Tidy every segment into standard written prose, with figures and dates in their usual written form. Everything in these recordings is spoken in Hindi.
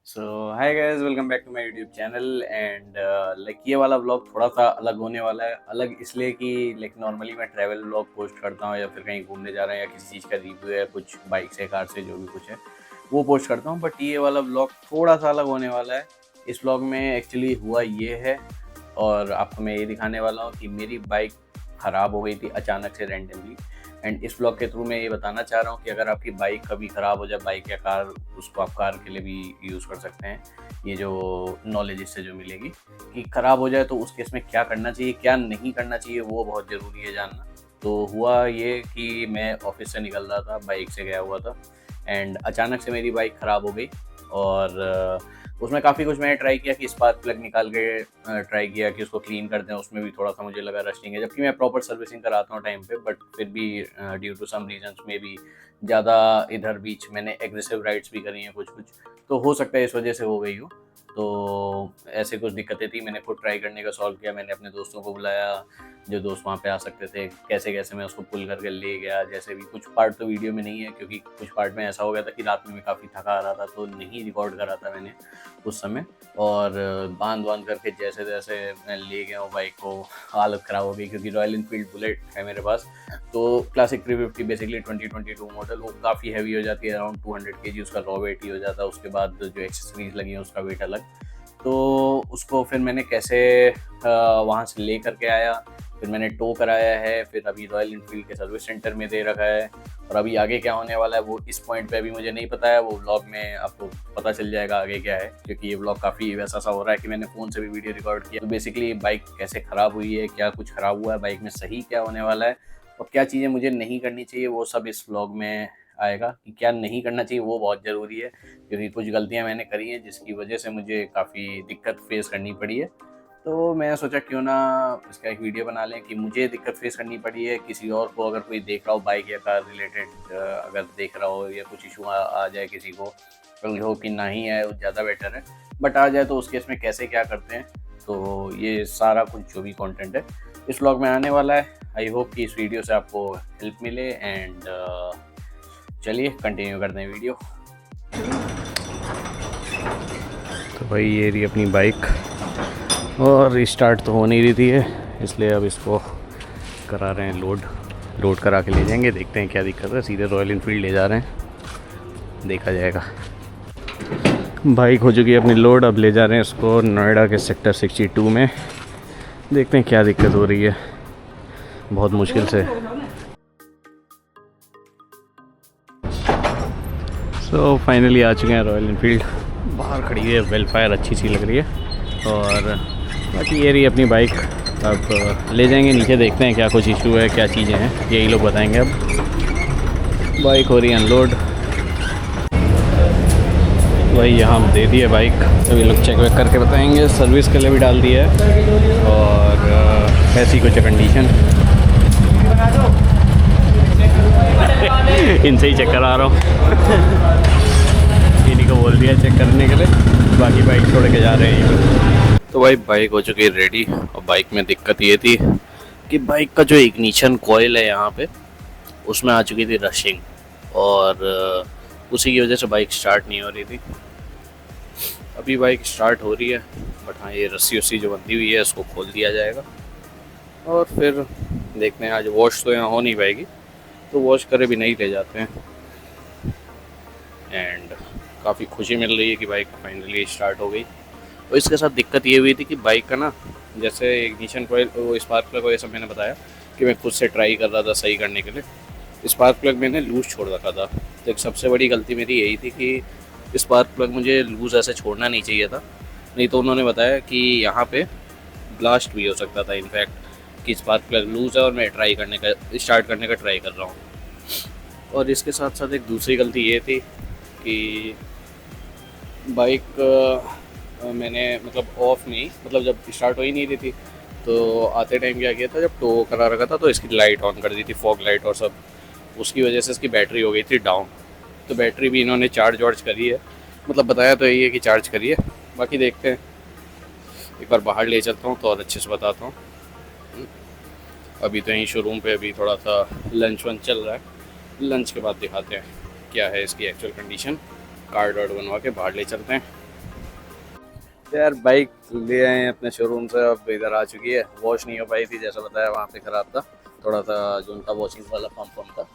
So hi guys, welcome back to my YouTube channel and like ये वाला व्लॉग थोड़ा सा अलग होने वाला है। अलग इसलिए कि लाइक नॉर्मली मैं ट्रैवल व्लॉग पोस्ट करता हूँ या फिर कहीं घूमने जा रहे हैं या किसी चीज़ का रिव्यू है, कुछ बाइक से कार से जो भी कुछ है वो पोस्ट करता हूँ। बट ये वाला व्लॉग थोड़ा सा अलग होने वाला है। इस व्लॉग में एक्चुअली हुआ ये है और आपको मैं ये दिखाने वाला हूँ कि मेरी बाइक ख़राब हो गई थी अचानक से रैंडमली। एंड इस ब्लॉग के थ्रू मैं ये बताना चाह रहा हूँ कि अगर आपकी बाइक कभी ख़राब हो जाए, बाइक या कार, उसको आप कार के लिए भी यूज़ कर सकते हैं। ये जो नॉलेज इससे जो मिलेगी कि ख़राब हो जाए तो उस केस में क्या करना चाहिए, क्या नहीं करना चाहिए, वो बहुत ज़रूरी है जानना। तो हुआ ये कि मैं ऑफिस से निकल रहा था, बाइक से गया हुआ था एंड अचानक से मेरी बाइक ख़राब हो गई। और उसमें काफ़ी कुछ मैंने ट्राई किया कि स्पार्क प्लग निकाल के ट्राई किया कि उसको क्लीन कर दें। उसमें भी थोड़ा सा मुझे लगा रस्टिंग है, जबकि मैं प्रॉपर सर्विसिंग कराता हूँ टाइम पे। बट फिर भी ड्यू टू सम रीजंस में भी ज़्यादा इधर बीच मैंने एग्रेसिव राइड्स भी करी हैं कुछ कुछ, तो हो सकता है इस वजह से हो गई हो। तो ऐसे कुछ दिक्कतें थी, मैंने खुद ट्राई करने का सॉल्व किया। मैंने अपने दोस्तों को बुलाया, जो दोस्त वहाँ पे आ सकते थे, कैसे कैसे मैं उसको पुल करके ले गया। जैसे भी कुछ पार्ट तो वीडियो में नहीं है क्योंकि कुछ पार्ट में ऐसा हो गया था कि रात में मैं काफ़ी थका आ रहा था, तो नहीं रिकॉर्ड करा था मैंने उस समय। और बांध करके जैसे तैसे मैं ले गया हूँ बाइक को। हालत ख़राब हो गई क्योंकि रॉयल इनफील्ड बुलेट है मेरे पास। तो क्लासिक 350 बेसिकली 2022 मॉडल, वो काफ़ी हैवी हो जाती है, अराउंड 200 केजी उसका रॉ वेट ही हो जाता है। उसके बाद जो एक्सेसरीज लगी हैं उसका वेट अलग। तो उसको फिर मैंने कैसे वहाँ से ले करके आया, फिर मैंने टो कराया है, फिर अभी रॉयल इनफील्ड के सर्विस सेंटर में दे रखा है। और अभी आगे क्या होने वाला है वो इस पॉइंट पे अभी मुझे नहीं पता है, वो व्लॉग में आपको पता चल जाएगा आगे क्या है। क्योंकि ये व्लॉग काफ़ी वैसा सा हो रहा है कि मैंने फ़ोन से भी वीडियो रिकॉर्ड किया। तो बेसिकली बाइक कैसे ख़राब हुई है, क्या कुछ ख़राब हुआ है बाइक में, सही क्या होने वाला है और क्या चीज़ें मुझे नहीं करनी चाहिए, वो सब इस व्लॉग में आएगा। कि क्या नहीं करना चाहिए वो बहुत ज़रूरी है क्योंकि कुछ गलतियाँ मैंने करी हैं जिसकी वजह से मुझे काफ़ी दिक्कत फेस करनी पड़ी है। तो मैं सोचा क्यों ना इसका एक वीडियो बना लें कि मुझे दिक्कत फेस करनी पड़ी है, किसी और को अगर कोई देख रहा हो बाइक या कार रिलेटेड, अगर देख रहा हो या कुछ इशू आ जाए किसी को, कल हो कि नहीं आए वो ज़्यादा बेटर है। बट आ जाए तो उस केस में कैसे क्या करते हैं, तो ये सारा कुछ जो भी कंटेंट है इस व्लॉग में आने वाला है। आई होप कि इस वीडियो से आपको हेल्प मिले एंड चलिए कंटिन्यू करते हैं वीडियो। तो भाई ये रही अपनी बाइक और स्टार्ट तो हो नहीं रही थी है, इसलिए अब इसको करा रहे हैं लोड करा के ले जाएंगे। देखते हैं क्या दिक्कत है, सीधे रॉयल इनफील्ड ले जा रहे हैं, देखा जाएगा। बाइक हो चुकी है अपनी लोड, अब ले जा रहे हैं इसको नोएडा के सेक्टर 62 में। देखते हैं क्या दिक्कत हो रही है, बहुत मुश्किल से। सो फाइनली आ चुके हैं रॉयल इनफील्ड, बाहर खड़ी है, वेलफायर अच्छी सी लग रही है। और बाकी ये रही अपनी बाइक, अब ले जाएंगे नीचे, देखते हैं क्या कुछ इशू है, क्या चीज़ें हैं, यही लोग बताएंगे। अब बाइक हो रही है अनलोड, वही यहाँ दे दिए बाइक, अभी लोग चेक वेक करके बताएंगे। सर्विस के लिए भी डाल दिया है और ऐसी कुछ कंडीशन इनसे ही चेक करा रहा हूँ इन्हीं को बोल दिया चेक करने के लिए, बाकी बाइक छोड़ के जा रहे हैं। तो भाई बाइक हो चुकी है रेडी। और बाइक में दिक्कत ये थी कि बाइक का जो इग्निशन कॉइल है यहाँ पे, उसमें आ चुकी थी रशिंग और उसी की वजह से बाइक स्टार्ट नहीं हो रही थी। अभी बाइक स्टार्ट हो रही है, बट हाँ ये रस्सी जो बंधी हुई है उसको खोल दिया जाएगा और फिर देखते हैं। आज वॉश तो यहाँ हो नहीं पाएगी, तो वॉश करे भी नहीं ले जाते हैं। एंड काफ़ी खुशी मिल रही है कि बाइक फाइनली स्टार्ट हो गई। और इसके साथ दिक्कत ये हुई थी कि बाइक का ना, जैसे इग्निशन कॉइल, वो स्पार्क प्लग वो ये सब मैंने बताया कि मैं खुद से ट्राई कर रहा था सही करने के लिए। स्पार्क प्लग मैंने लूज़ छोड़ रखा था। तो एक सबसे बड़ी गलती मेरी यही थी कि स्पार्क प्लग मुझे लूज़ ऐसे छोड़ना नहीं चाहिए था, नहीं तो उन्होंने बताया कि यहाँ पे ब्लास्ट भी हो सकता था इनफैक्ट, कि स्पार्क प्लग लूज़ है और मैं स्टार्ट करने का ट्राई कर रहा हूँ। और इसके साथ साथ एक दूसरी गलती ये थी कि बाइक मैंने मतलब ऑफ नहीं, मतलब जब स्टार्ट हो ही नहीं रही थी तो आते टाइम क्या किया था, जब टो करा रखा था तो इसकी लाइट ऑन कर दी थी, फॉग लाइट और सब। उसकी वजह से इसकी बैटरी हो गई थी डाउन। तो बैटरी भी इन्होंने चार्ज वार्ज करी है, मतलब बताया तो यही है कि चार्ज करिए, बाकी देखते हैं। एक बार बाहर ले चलता हूँ तो और अच्छे से बताता हूँ। अभी तो यहीं शोरूम पे अभी थोड़ा सा लंच वंच चल रहा है, लंच के बाद दिखाते हैं क्या है इसकी एक्चुअल कंडीशन। कार्ड वार्ड बनवा के बाहर ले चलते हैं। तो यार बाइक ले आए हैं अपने शोरूम से, अब इधर आ चुकी है। वॉश नहीं हो पाई थी, जैसा बताया वहाँ पे ख़राब था थोड़ा सा, जो उनका वॉशिंग वाला पंप था।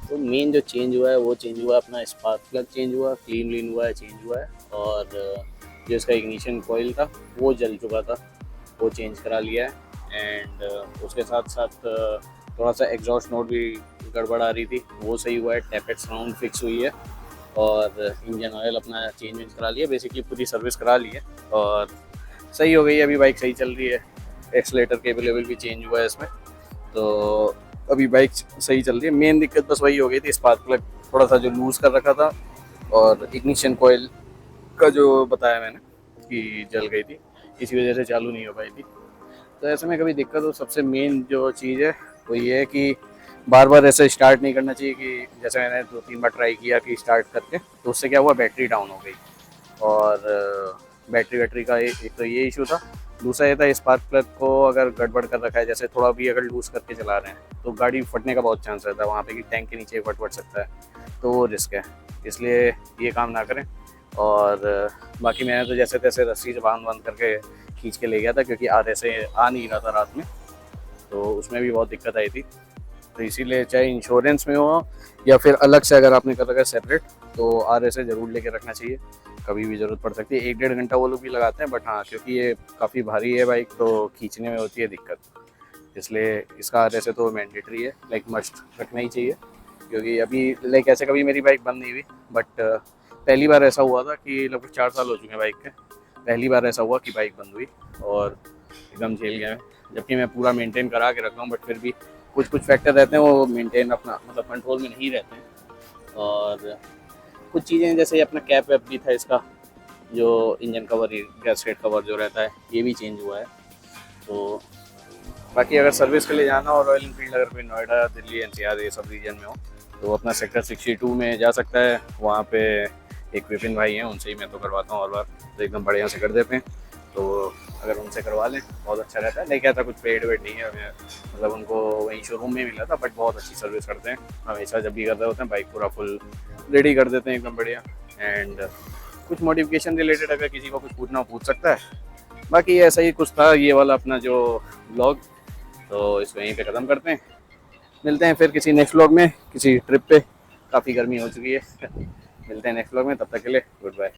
तो मेन जो चेंज हुआ है वो चेंज हुआ है, अपना स्पार्क प्लग चेंज हुआ, क्लीन व्लीन हुआ है, चेंज हुआ है। और जो इसका इग्निशन कॉइल था वो जल चुका था, वो चेंज करा लिया है। एंड उसके साथ साथ थोड़ा सा एग्जॉस्ट नोट भी गड़बड़ आ रही थी, वो सही हुआ है। टैपेक्स राउंड फिक्स हुई है और इंजन ऑयल अपना चेंज वेंज करा लिया, बेसिकली पूरी सर्विस करा ली है और सही हो गई है। अभी बाइक सही चल रही है। एक्सलेटर केबल लेवल भी चेंज हुआ है इसमें, तो अभी बाइक सही चल रही है। मेन दिक्कत बस वही हो गई थी, स्पार्क प्लग थोड़ा सा जो लूज़ कर रखा था और इग्निशन कोयल का जो बताया मैंने कि जल गई थी, इसी वजह से चालू नहीं हो पाई थी। तो ऐसे में कभी दिक्कत हो, सबसे मेन जो चीज़ है वो ये है कि बार बार ऐसे स्टार्ट नहीं करना चाहिए। कि जैसे मैंने 2-3 बार ट्राई किया कि स्टार्ट करके, तो उससे क्या हुआ, बैटरी डाउन हो गई। और बैटरी का एक तो ये इशू था। दूसरा ये था, स्पार्क प्लग को अगर गड़बड़ कर रखा है, जैसे थोड़ा भी अगर लूज़ करके चला रहे हैं तो गाड़ी फटने का बहुत चांस रहता है वहाँ पे, कि टैंक के नीचे फट सकता है, तो वो रिस्क है। इसलिए ये काम ना करें। और बाकी मैंने तो जैसे तैसे रस्सी से बांध करके खींच के ले गया था, क्योंकि आधे से आ नहीं रहा था रात में, तो उसमें भी बहुत दिक्कत आई थी। तो इसीलिए चाहे इंश्योरेंस में हो या फिर अलग से अगर आपने कर रखा है सेपरेट, तो RSA ज़रूर लेके रखना चाहिए, कभी भी ज़रूरत पड़ सकती है। 1-1.5 घंटा वो लोग भी लगाते हैं, बट हाँ, क्योंकि ये काफ़ी भारी है बाइक, तो खींचने में होती है दिक्कत, इसलिए इसका RSA तो मैंडेटरी है, लाइक मस्ट रखना ही चाहिए। क्योंकि अभी लाइक ऐसे कभी मेरी बाइक बंद नहीं हुई, बट पहली बार ऐसा हुआ था कि लगभग 4 साल हो चुके हैं बाइक के, पहली बार ऐसा हुआ कि बाइक बंद हुई और एकदम झेल गया। जबकि मैं पूरा मेंटेन करा के रखा हूँ, बट फिर भी कुछ कुछ फैक्टर रहते हैं वो मेंटेन अपना मतलब कंट्रोल में नहीं रहते हैं। और कुछ चीज़ें जैसे अपना कैप वैप भी था इसका, जो इंजन कवर, गैसकेट कवर जो रहता है, ये भी चेंज हुआ है। तो बाकी अगर सर्विस के लिए जाना हो रॉयल इनफील्ड, अगर कोई नोएडा, दिल्ली, NCR ये सब रीजन में हो, तो अपना सेक्टर 62 में जा सकता है। वहाँ पे एक विपिन भाई हैं, उनसे ही मैं तो करवाता हूँ और बार, तो एकदम बढ़िया से कर देते हैं। तो अगर उनसे करवा लें बहुत अच्छा रहता है। नहीं कहता कुछ पेड वेड नहीं है हमें, मतलब उनको वहीं शोरूम में मिला था, बट बहुत अच्छी सर्विस करते हैं हमेशा। जब भी कर रहे होते हैं बाइक पूरा फुल रेडी कर देते हैं एकदम बढ़िया। एंड कुछ मॉडिफिकेशन रिलेटेड अगर किसी को कुछ पूछना हो पूछ सकता है। बाकी ऐसा ही कुछ था ये वाला अपना जो ब्लॉग, तो इसको यहीं पे ख़त्म करते हैं। मिलते हैं फिर किसी नेक्स्ट व्लॉग में, किसी ट्रिप पे। काफ़ी गर्मी हो चुकी है। मिलते हैं नेक्स्ट व्लॉग में, तब तक के लिए गुड बाय।